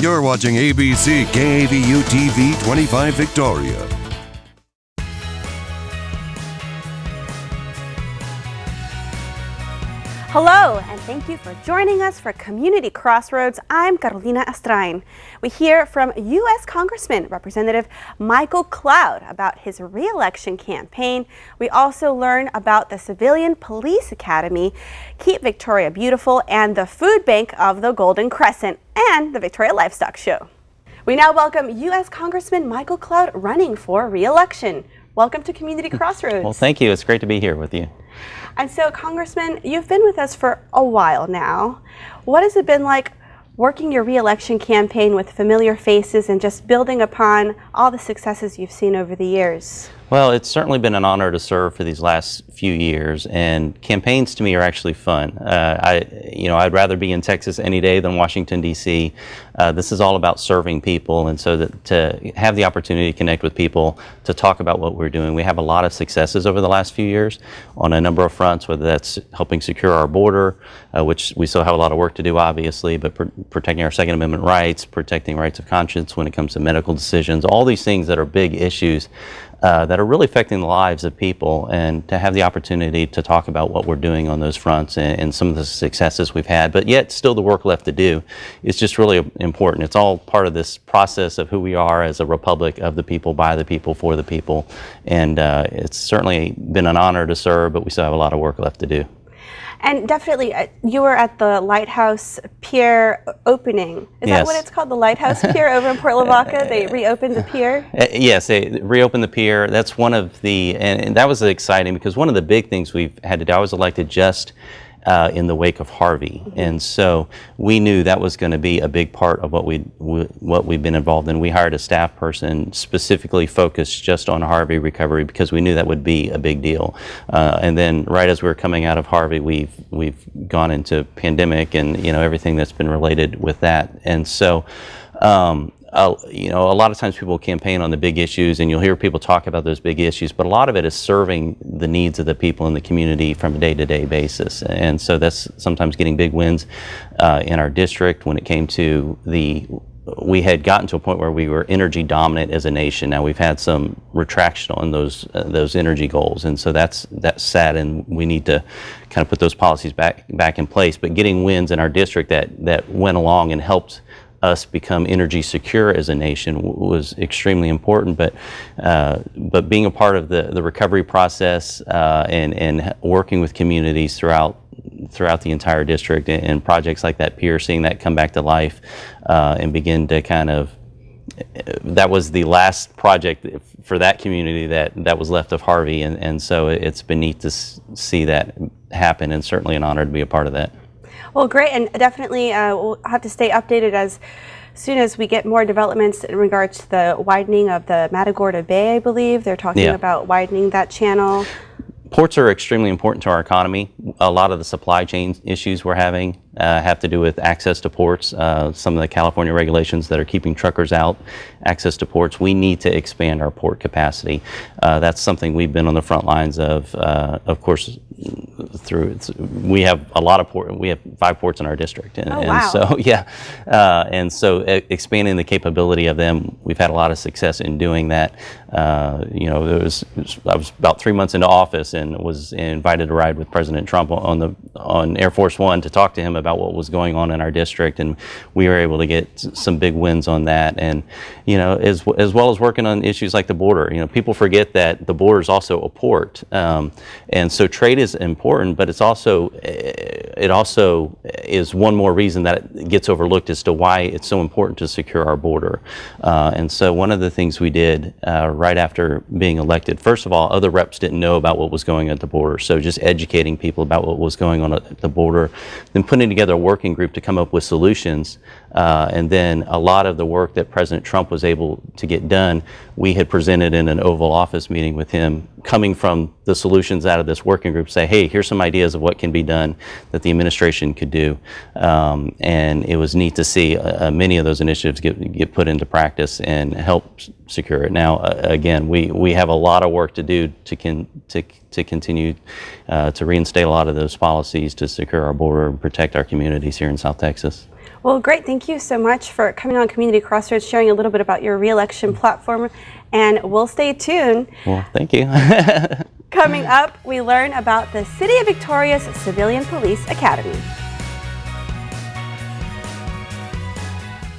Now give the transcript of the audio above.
You're watching ABC KAVU TV 25 Victoria. Hello, and thank you for joining us for Community Crossroads. I'm Carolina Astrain. We hear from U.S. Congressman Representative Michael Cloud about his re-election campaign. We also learn about the Civilian Police Academy, Keep Victoria Beautiful, and the Food Bank of the Golden Crescent, and the Victoria Livestock Show. We now welcome U.S. Congressman Michael Cloud running for re-election. Welcome to Community Crossroads. Well, thank you. It's great to be here with you. And so, Congressman, you've been with us for a while now. What has it been like working your re-election campaign with familiar faces and just building upon all the successes you've seen over the years? Well, it's certainly been an honor to serve for these last few years, and campaigns to me are actually fun. I'd rather be in Texas any day than Washington, D.C. This is all about serving people, and so to have the opportunity to connect with people, to talk about what we're doing. We have a lot of successes over the last few years on a number of fronts, whether that's helping secure our border, which we still have a lot of work to do, obviously, but protecting our Second Amendment rights, protecting rights of conscience when it comes to medical decisions, all these things that are big issues that are really affecting the lives of people, and to have the opportunity to talk about what we're doing on those fronts and some of the successes we've had, but yet still the work left to do is just really important. It's all part of this process of who we are as a republic of the people, by the people, for the people, and it's certainly been an honor to serve, but we still have a lot of work left to do. And definitely, you were at the Lighthouse Pier opening. Is Yes. that what it's called, the Lighthouse Pier over in Port Lavaca? They reopened the pier? Yes, they reopened the pier. That's one of the, and that was exciting because one of the big things we've had to do, I was elected just in the wake of Harvey, and so we knew that was going to be a big part of what we've been involved in. We hired a staff person specifically focused just on Harvey recovery because we knew that would be a big deal. And then right as we were coming out of Harvey, we've gone into pandemic and everything that's been related with that, and so. A lot of times people campaign on the big issues, and you'll hear people talk about those big issues, but a lot of it is serving the needs of the people in the community from a day-to-day basis. And so that's sometimes getting big wins in our district. When it came to we had gotten to a point where we were energy dominant as a nation. Now we've had some retraction on those energy goals, and so that's sad, and we need to kind of put those policies back in place. But getting wins in our district that went along and helped us become energy secure as a nation was extremely important, but being a part of the recovery process and working with communities throughout the entire district and projects like that pier, seeing that come back to life and begin to kind of, that was the last project for that community that was left of Harvey, and so it's been neat to see that happen, and certainly an honor to be a part of that. Well, great, and definitely we'll have to stay updated as soon as we get more developments in regards to the widening of the Matagorda Bay, I believe. They're talking about widening that channel. Ports are extremely important to our economy. A lot of the supply chain issues we're having have to do with access to ports. Some of the California regulations that are keeping truckers out, access to ports. We need to expand our port capacity. That's something we've been on the front lines of course, we have a lot of ports. We have 5 ports in our district, and so expanding the capability of them, we've had a lot of success in doing that. I was about 3 months into office and was invited to ride with President Trump on Air Force One to talk to him about what was going on in our district, and we were able to get some big wins on that. And as well as working on issues like the border. People forget that the border is also a port, and so trade is important, but it also is one more reason that it gets overlooked as to why it's so important to secure our border. And so one of the things we did right after being elected, first of all, other reps didn't know about what was going on at the border, so just educating people about what was going on at the border, then putting together a working group to come up with solutions, and then a lot of the work that President Trump was able to get done, we had presented in an Oval Office meeting with him, coming from the solutions out of this working group, say, hey, here's some ideas of what can be done that the administration could do. And it was neat to see many of those initiatives get put into practice and help secure it. Now, again, we have a lot of work to do to continue to reinstate a lot of those policies to secure our border and protect our communities here in South Texas. Well, great. Thank you so much for coming on Community Crossroads, sharing a little bit about your re-election platform, and we'll stay tuned. Well, thank you. Coming up, we learn about the City of Victoria's Civilian Police Academy.